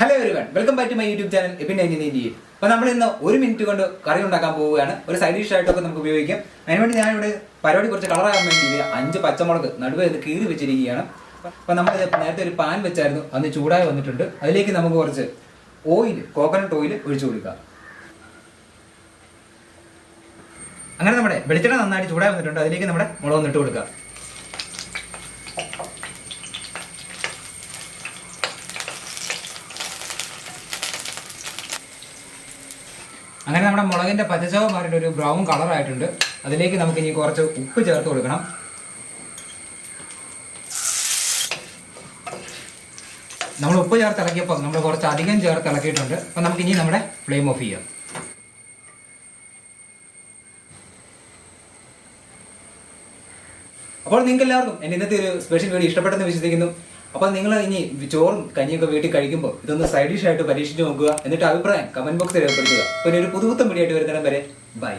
Hello everyone, welcome back to my YouTube channel EBIN. അപ്പോൾ നമ്മൾ ഇന്ന് 1 മിനിറ്റ് കൊണ്ട് കറി ഉണ്ടാക്കാൻ പോവുകയാണ്. ഒരു സൈഡ് ഡിഷ് ആയിട്ടൊക്കെ നമുക്ക് ഉപയോഗിക്കാം. അതിനുവേണ്ടി ഞാനിവിടെ പരിപാടി കുറച്ച് കളറാകാൻ വേണ്ടി 5 പച്ചമുളക് നടുവേ കീറി വെച്ചിരിക്കുകയാണ്. അപ്പോൾ നമ്മൾ നേരത്തെ ഒരു പാൻ വെച്ചായിരുന്നു, അന്ന് ചൂടായി വന്നിട്ടുണ്ട്. അതിലേക്ക് നമുക്ക് കുറച്ച് ഓയിൽ, കോക്കനട്ട് ഓയിൽ ഒഴിച്ചു കൊടുക്കാം. അങ്ങനെ നമ്മുടെ വെളിച്ചെണ്ണ നന്നായിട്ട് ചൂടായി വന്നിട്ടുണ്ട്. അതിലേക്ക് നമ്മുടെ മുളക് ഇട്ട് കൊടുക്കാം. അങ്ങനെ നമ്മുടെ മുളകിന്റെ പച്ചച്ചവ മാറിയിട്ട് ഒരു ബ്രൗൺ കളർ ആയിട്ടുണ്ട്. അതിലേക്ക് നമുക്ക് ഇനി കുറച്ച് ഉപ്പ് ചേർത്ത് കൊടുക്കണം. നമ്മൾ ഉപ്പ് ചേർത്ത് ഇളക്കിയപ്പോൾ നമ്മൾ കുറച്ച് അധികം ചേർത്ത് ഇളക്കിയിട്ടുണ്ട്. അപ്പം നമുക്ക് ഇനി നമ്മുടെ ഫ്ലെയിം ഓഫ് ചെയ്യാം. അപ്പോൾ നിങ്ങൾക്ക് എല്ലാവർക്കും എൻ്റെ ഇന്നത്തെ ഒരു സ്പെഷ്യൽ വീഡിയോ ഇഷ്ടപ്പെട്ടെന്ന് വിശ്വസിക്കുന്നു. അപ്പോൾ നിങ്ങൾ ഇനി ചോറും കഞ്ഞിയൊക്കെ വീട്ടിൽ കഴിക്കുമ്പോൾ ഇതൊന്ന് സൈഡ് ഡിഷ് ആയിട്ട് പരീക്ഷിച്ച് നോക്കുക. എന്നിട്ട് അഭിപ്രായം കമന്റ് ബോക്സിൽ രേഖപ്പെടുത്തുക. പിന്നെ ഒരു പുതുപുത്തൻ വീഡിയോ ആയിട്ട് വരുന്നിടം വരെ ബൈ.